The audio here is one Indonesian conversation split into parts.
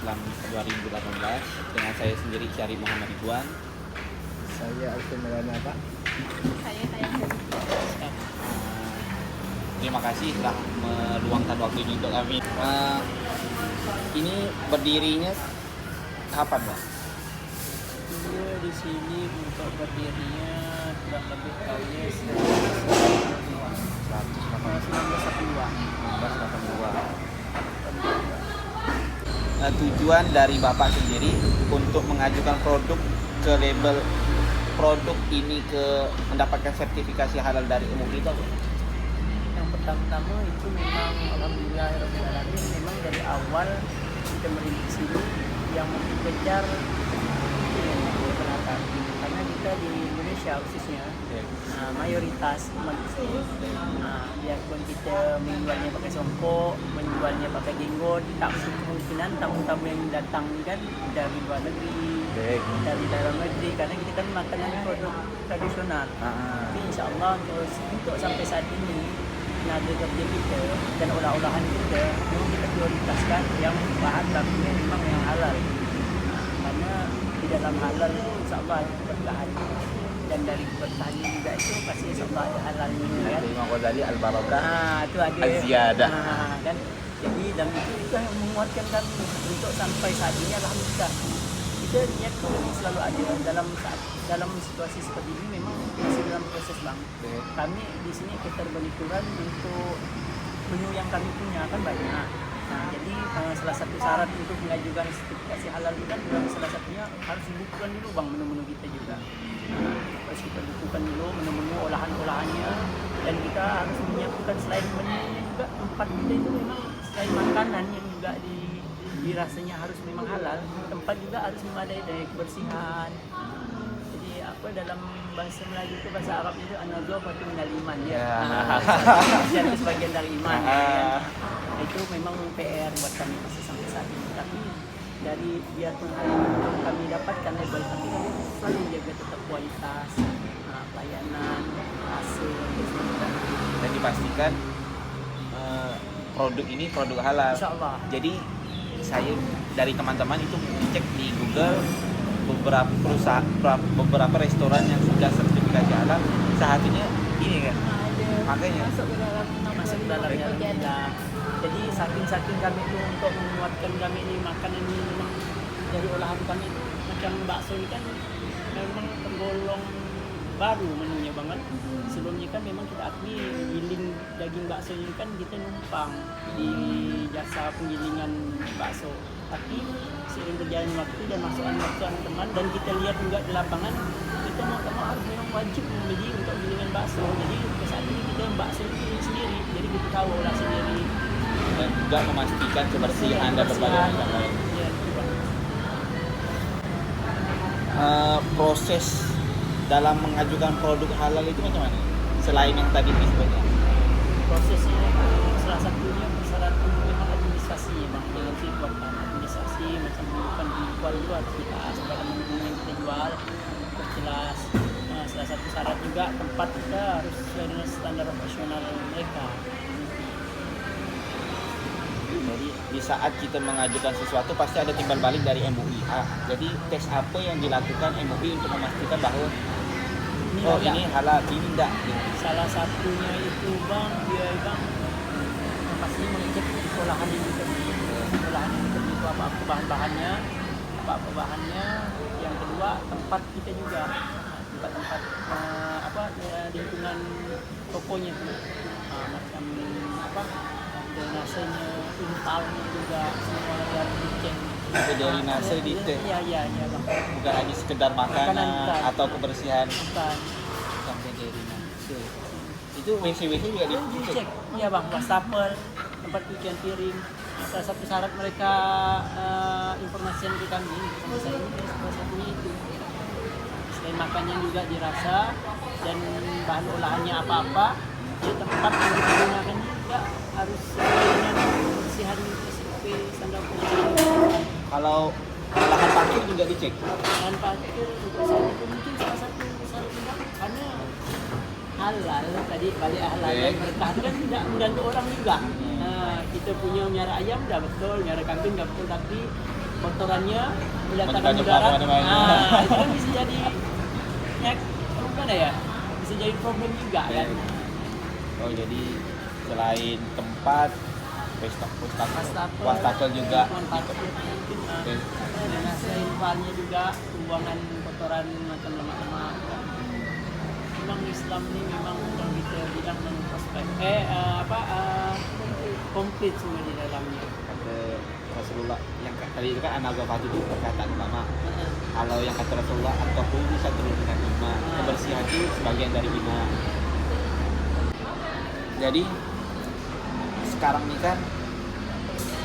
Islam 2018 dengan saya sendiri Syarif Muhammad Ridwan. Saya Alvin Melana Pak. Saya Tayang dari Terima kasih telah meluangkan waktunya untuk kami. Ini berdirinya kapan, Pak? Dia di sini untuk berdirinya kurang lebih tahunnya 1982. Tujuan dari Bapak sendiri untuk mengajukan produk ke label produk ini ke mendapatkan sertifikasi halal dari MUI itu apa? Yang pertama itu memang alhamdulillahirobbilalamin, memang dari awal kita merintis sini yang mengejar kebenaran, karena kita di Indonesia khususnya mayoritas umat Muslim. Biarpun kita menjualnya pakai songkok, menjualnya pakai jenggot, tak menutup kemungkinan tamu-tamu yang datang ni kan dari luar negeri, dari dalam negeri, karena kita kan makanan produk tradisional. Tapi insyaAllah untuk sampai saat ini tenaga kerja kita dan olah-olahan kita memang kita prioritaskan yang bahan bakunya memang yang halal. Karena di dalam halal itu insyaAllah ada keberkahan, dan dari keberkahannya juga itu pasti insyaAllah ada halalnya kan. Imam Ghazali al-barakah Itu ada az-ziyadah. kan. Jadi dan itu yang menguatkan kami untuk sampai saat ini alhamdulillah. Kita lihat ini selalu ada dalam situasi seperti ini, memang masih dalam proses bang. Kami di sini keterbenturan untuk menu yang kami punya kan banyak. Jadi salah satu syarat untuk mengajukan sertifikasi halal itu kan salah satunya harus dibukukan dulu bang menu-menu kita juga. Harus kita bukukan dulu menu-menu olahan-olahannya, dan kita harus menyiapkan selain menu juga tempat kita itu memang selain makanan yang juga dirasanya harus memang halal, tempat juga harus memadai dari kebersihan. Jadi apa dalam bahasa Melayu itu, bahasa Arab itu an-nadhafatu minal iman ya. Itu sebagian dari iman. Itu memang PR buat kami sampai saat ini. Tapi dari biarpun hal ini belum kami dapatkan label, tapi kami selalu menjaga tetap kualitas, pelayanan, hasil, Dan dipastikan produk ini produk halal. insyaallah. Jadi saya dari teman-teman itu cek di Google beberapa perusahaan, beberapa restoran yang sudah sertifikasi halal, salah satunya ini kan. Makanya Masuk ke dalamnya alhamdulillah. Jadi saking kami itu untuk menguatkan kami ini makanan ini memang dari olahan kami, macam bakso ini kan memang tergolong baru menunya banget. Sebelumnya kan memang kita akui giling daging bakso ini kan kita numpang di jasa penggilingan bakso. Tapi seiring berjalannya waktu dan masukan teman, dan kita lihat juga di lapangan, kita mau tak mau harus memang wajib membeli untuk gilingan bakso. Jadi saat ini kita bakso itu sendiri, jadi kita tahu olah sendiri. dan juga memastikan kebersihan dan berbagai macam lain. Ya, itu Bang. Proses dalam mengajukan produk halal itu macam mana? Selain yang tadi disebutkan. Prosesnya salah satunya persyaratan memang administrasi ya bang, dengan bukan administrasi macam bukan dijual dulu harus kita supaya menu yang kita jual harus jelas. Salah satu syarat juga tempat kita harus sesuai dengan standar operasional mereka. Jadi di saat kita mengajukan sesuatu pasti ada timbal balik dari MUI. Jadi tes apa yang dilakukan MUI untuk memastikan bahwa ini halal, ini enggak. Salah satunya itu bang, dia bang pastinya mengecek olahan yang kita beli. Olahan yang kita beli itu apa bahan-bahannya, Yang kedua tempat kita juga, tempat di lingkungan tokonya itu, macam drainasenya, intalnya juga semua harus dicek. Drainase dicek. Iya bang. Bukan hanya sekedar makanan bukan. atau kebersihan. Bukan. Sampai drainase. Itu WC juga dicek. Iya bang, wastafel, tempat cucian piring. Salah satu syarat mereka informasi yang ke kami sampai saat ini salah satunya itu. Selain makannya juga dirasa dan bahan olahannya apa-apa, di tempat yang digunakan juga harus dengan kebersihan SOP standar kebersihan. Kalau lahan parkir juga dicek. Dan parkir untuk saat itu mungkin salah satu syarat juga karena halal tadi balik halal dan berkah kan tidak mengganggu orang juga. Kita punya miara ayam dah betul, miara kambing dah betul, tapi kotorannya mendatangkan Menyebar mudarat. kemana-mana. Nah, itu kan bisa jadi ya, gimana ya? Bisa jadi problem juga kan. Oh jadi selain tempat, wastafel juga. Manfaatnya mungkin dan selain valnya juga pembuangan kotoran macam lemak-lemak. Kan. Memang Islam ini memang kalau kita bilang prospek komplit semua di dalamnya. Kata Rasulullah yang tadi itu kan anagafat itu perkataan ulama. Kalau yang kata Rasulullah at-tahuru bisa turun dengan iman. Kebersihan itu sebagian dari iman. Jadi sekarang ini kan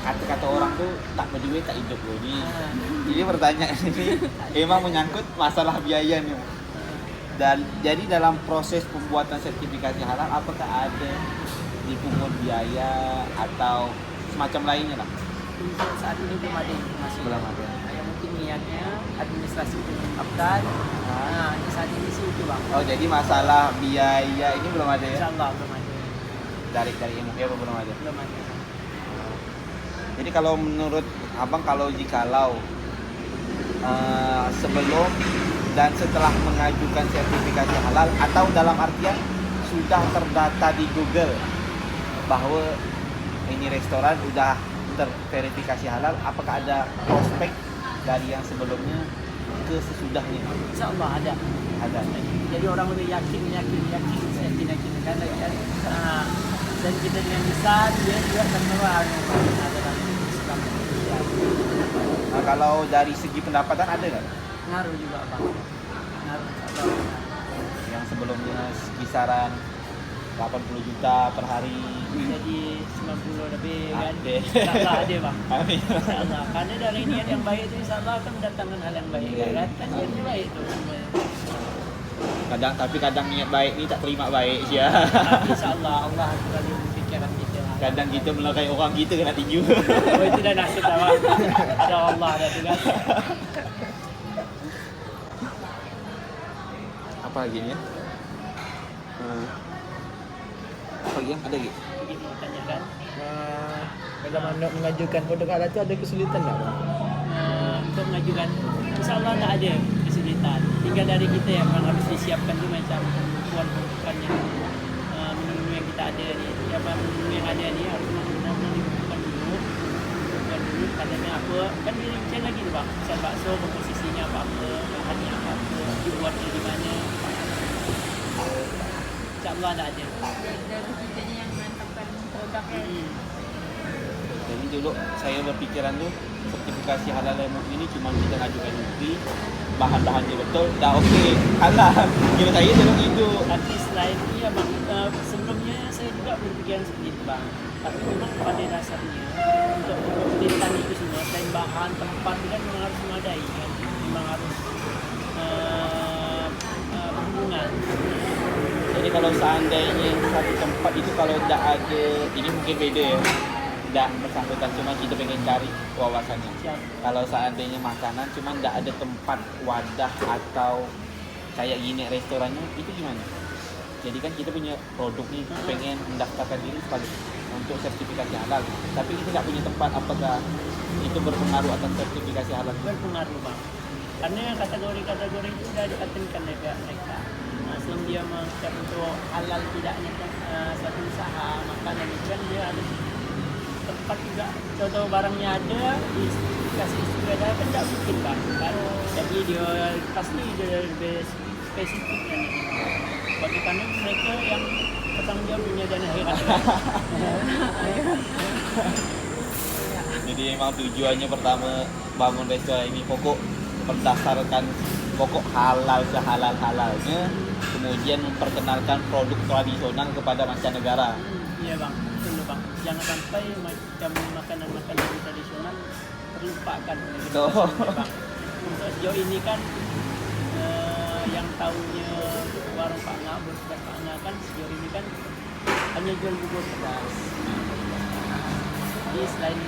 kata-kata orang tuh tak berduit tak hidup loh nih. Jadi pertanyaan ini emang menyangkut masalah biaya nih. Dan jadi dalam proses pembuatan sertifikasi halal apakah ada dipungut biaya atau semacam lainnya lah? Untuk saat ini belum ada informasi. Belum ada. Yang mungkin niatnya administrasi itu mengungkapkan. Nah, saat ini sih itu bang. Oh jadi masalah biaya ini belum ada ya? Insyaallah belum ada. Dari MUI apa belum ada? Belum ada. Jadi kalau menurut abang jikalau sebelum dan setelah mengajukan sertifikasi halal atau dalam artian sudah terdata di Google bahwa ini restoran sudah terverifikasi halal, apakah ada prospek dari yang sebelumnya ke sesudahnya? Insyaallah ada. Ada. Jadi orang lebih yakin kan dan kita dengan lisan dia juga akan keluar dalam Islam. Nah, kalau dari segi pendapatan ada nggak? Ngaruh juga bang. Ngaruh. Yang sebelumnya kisaran 80 juta per hari Jadi 90 lebih kan. Ada. Insyaallah ada bang. Amin. Insyaallah. Karena dari niat yang baik itu insyaallah akan mendatangkan hal yang baik kan. Kan niatnya baik itu. Kadang niat baik ni tak terima baik ya. Insyaallah Allah akan selalu pikiran kita. Kadang kita melakai orang kita kena tinju. Oh itu dah nasib dah bang. Ada Allah dah tu kan. Apa lagi ni ya? Apa lagi? Ada lagi? Begitu tanyakan. Bagaimana mengajukan produk halal itu ada kesulitan tak bang? Untuk mengajukan insyaallah tak ada kesulitan. Tinggal dari kita yang harus disiapkan tu macam kebutuhan-kebutuhannya menu-menu yang kita ada ni. Menu yang ada ni harus benar-benar dibutuhkan dulu. Katanya apa? Kan dia rincian lagi tu bang. Misal bakso komposisinya apa-apa, bahannya apa-apa, dibuatnya di mana. InsyaAllah tak ada. Dari kitanya yang menetapkan produk kan. Jadi dulu saya berpikiran tu sertifikasi halal MUI ini cuma kita ngajukan UPI, bahan-bahannya betul, dah okey, halal. Kira saya tengok itu. Tapi selain ini ya bang, sebelumnya saya juga berpikiran seperti itu bang. Tapi memang pada dasarnya untuk pemerintahan itu semua selain bahan tempat itu kan memang harus memadai kan, memang harus berhubungan. Jadi kalau seandainya satu tempat itu kalau tidak ada, ini mungkin beda ya. Tidak bersangkutan, cuma kita pengen cari wawasannya. Siap. Kalau seandainya makanan cuma tidak ada tempat wadah atau kayak gini restorannya, itu gimana? Jadi kan kita punya produk nih, pengen mendaftarkan diri sebagai untuk sertifikasi halal, tapi kita tidak punya tempat, apakah itu berpengaruh atas sertifikasi halal? Berpengaruh bang. Karena kategori-kategori itu sudah dikatenkan oleh mereka. Sebelum dia mengucap untuk halal tidaknya satu usaha makanan itu kan dia harus tempat juga, contoh barangnya ada dikasih istilah ada kan tak mungkin bang kan. Jadi dia pasti dia lebih spesifik kan bagaimana mereka yang bertanggung jawab dunia dan akhirat. Jadi memang tujuannya pertama bangun restoran ini pokok berdasarkan pokok halal sehalal-halalnya, kemudian memperkenalkan produk tradisional kepada mancanegara. Iya bang, betul bang. Jangan sampai macam makanan-makanan tradisional terlupakan oleh generasi bang. Untuk sejauh ini kan yang tahunya warung Pak Nga, berdekat Pak Nga kan sejauh ini kan hanya jual bubur pedas. Jadi selain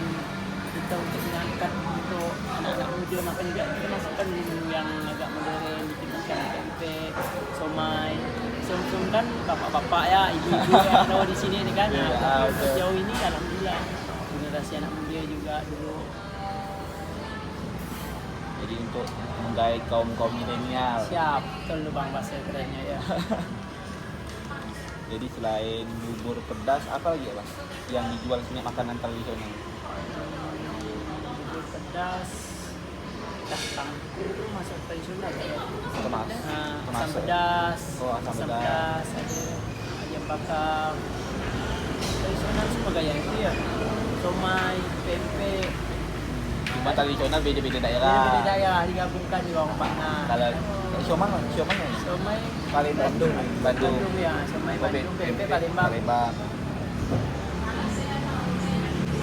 kita untuk mengangkat untuk anak-anak muda makan juga, kita masukkan menu yang agak modern, bikin ikan tempe, somai. Som-som kan bapak-bapak ya, ibu-ibu yang ada di sini ni kan. Tapi sejauh ini alhamdulillah generasi anak muda juga dulu Jadi untuk menggait kaum milenial. Siap, betul lu bang bahasa kerennya ya. Jadi selain bubur pedas apa lagi ya bang? Yang dijual sini makanan tradisional. Bubur pedas, kacang itu masuk tradisional ya. Termasuk. Asam Termasuk. pedas, Oh, asam pedas. ada ayam bakar. Tradisional semua gaya itu ya. Somai, pempek. Cuma tradisional beda-beda daerah. Beda-beda daerah digabungkan di bawah Pakna. Kalau Sioman ya? Somai Bandung. Bandung ya, somai Bandung, pempek Palembang.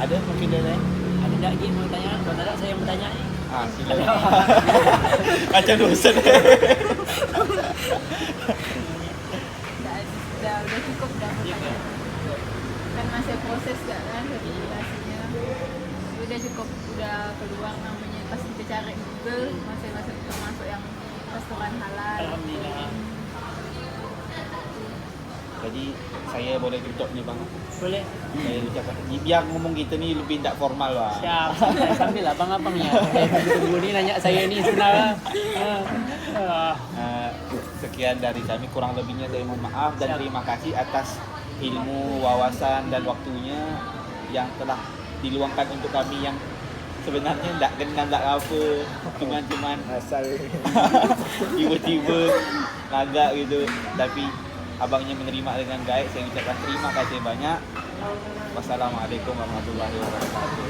Ada mungkin ada lain? Ada tak lagi mau tanya? Kalau tak ada saya yang bertanya ni. Ah, silakan. Macam dosen. Udah cukup dah makanya. Kan masih proses kan verifikasinya. Udah cukup, udah keluar namanya pas kita cari Google masih termasuk yang restoran halal. Alhamdulillah. Jadi saya boleh tutup ni bang. Boleh. Saya ucapkan biar ngomong kita ni lebih tak formal bang. Siap. Sambil abang-abang ya. Tunggu ni nanya saya ni sebenarnya. Sekian dari kami, kurang lebihnya saya mohon maaf dan Siap. terima kasih atas ilmu, wawasan dan waktunya yang telah diluangkan untuk kami yang sebenarnya tak kenal tak apa, cuman Asal tiba-tiba lagak gitu, tapi abangnya menerima dengan baik. Saya ucapkan terima kasih banyak. Wassalamualaikum warahmatullahi wabarakatuh.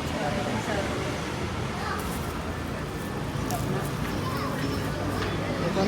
Itu